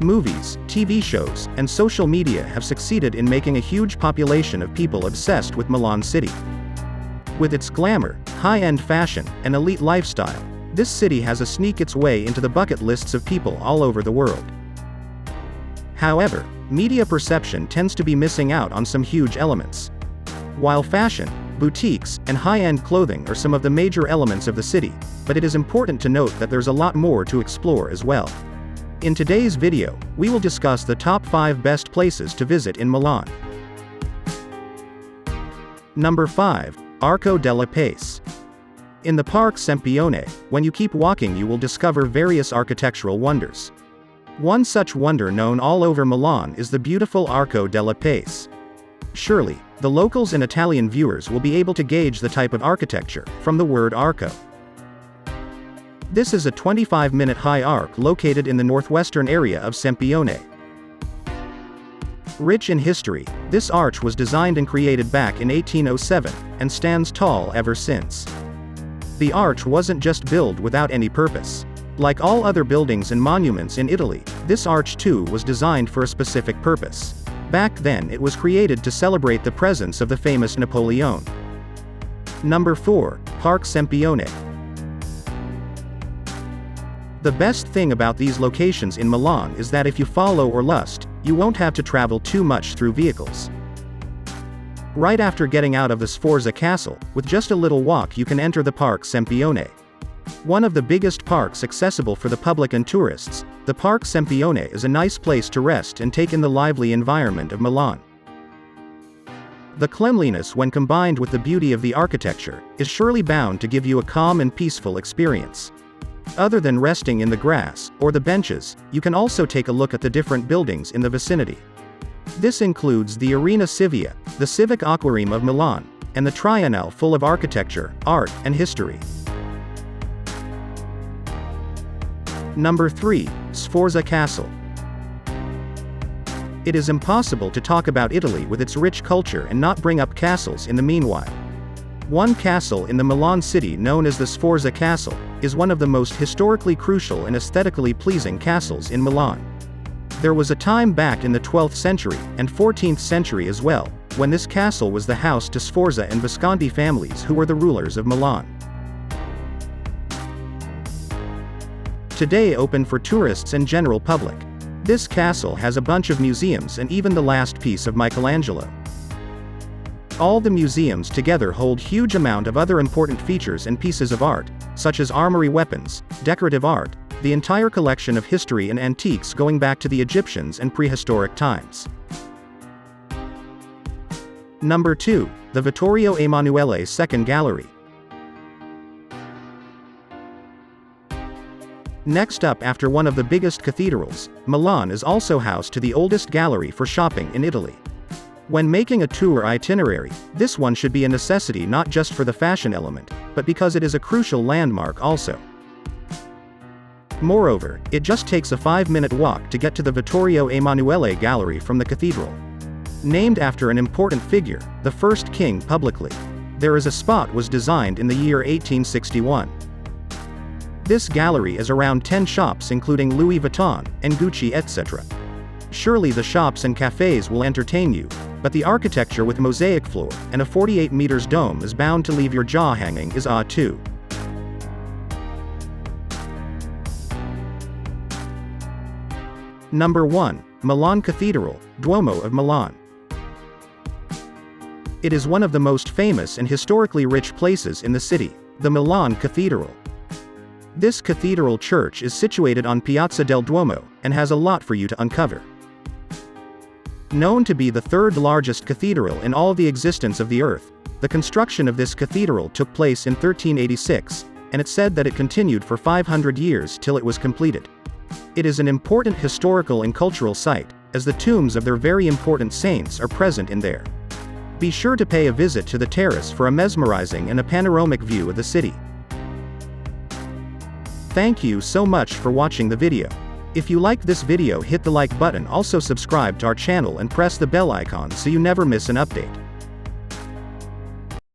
Movies, TV shows, and social media have succeeded in making a huge population of people obsessed with Milan City. With its glamour, high-end fashion, and elite lifestyle, this city has sneaked its way into the bucket lists of people all over the world. However, media perception tends to be missing out on some huge elements. While fashion, boutiques, and high-end clothing are some of the major elements of the city, but it is important to note that there's a lot more to explore as well. In today's video, we will discuss the top 5 best places to visit in Milan. Number 5. Arco della Pace. In the Parc Sempione, when you keep walking you will discover various architectural wonders. One such wonder known all over Milan is the beautiful Arco della Pace. Surely, the locals and Italian viewers will be able to gauge the type of architecture from the word arco. This is a 25-minute high arc located in the northwestern area of Sempione. Rich in history, this arch was designed and created back in 1807, and stands tall ever since. The arch wasn't just built without any purpose. Like all other buildings and monuments in Italy, this arch too was designed for a specific purpose. Back then it was created to celebrate the presence of the famous Napoleon. Number 4. Parc Sempione. The best thing about these locations in Milan is that if you follow or lust, you won't have to travel too much through vehicles. Right after getting out of the Sforza Castle, with just a little walk you can enter the Parc Sempione. One of the biggest parks accessible for the public and tourists, the Parc Sempione is a nice place to rest and take in the lively environment of Milan. The cleanliness when combined with the beauty of the architecture, is surely bound to give you a calm and peaceful experience. Other than resting in the grass, or the benches, you can also take a look at the different buildings in the vicinity. This includes the Arena Civia, the Civic Aquarium of Milan, and the Triennale full of architecture, art, and history. Number 3. Sforza Castle. It is impossible to talk about Italy with its rich culture and not bring up castles in the meanwhile. One castle in the Milan city known as the Sforza Castle, is one of the most historically crucial and aesthetically pleasing castles in Milan. There was a time back in the 12th century, and 14th century as well, when this castle was the house to Sforza and Visconti families who were the rulers of Milan. Today open for tourists and general public. This castle has a bunch of museums and even the last piece of Michelangelo. All the museums together hold huge amount of other important features and pieces of art, such as armory weapons, decorative art, the entire collection of history and antiques going back to the Egyptians and prehistoric times. Number 2. The Vittorio Emanuele II Gallery. Next up after one of the biggest cathedrals, Milan is also house to the oldest gallery for shopping in Italy. When making a tour itinerary, this one should be a necessity not just for the fashion element, but because it is a crucial landmark also. Moreover, it just takes a 5-minute walk to get to the Vittorio Emanuele Gallery from the cathedral. Named after an important figure, the first king publicly. There is a spot was designed in the year 1861. This gallery is around 10 shops including Louis Vuitton, and Gucci etc. Surely the shops and cafes will entertain you, but the architecture with mosaic floor, and a 48 meters dome is bound to leave your jaw hanging is odd too. Number 1. Milan Cathedral, Duomo of Milan. It is one of the most famous and historically rich places in the city, the Milan Cathedral. This cathedral church is situated on Piazza del Duomo, and has a lot for you to uncover. Known to be the third largest cathedral in all the existence of the earth, the construction of this cathedral took place in 1386, and it's said that it continued for 500 years till it was completed. It is an important historical and cultural site, as the tombs of their very important saints are present in there. Be sure to pay a visit to the terrace for a mesmerizing and a panoramic view of the city. Thank you so much for watching the video. If you liked this video, hit the like button, also subscribe to our channel and press the bell icon so you never miss an update.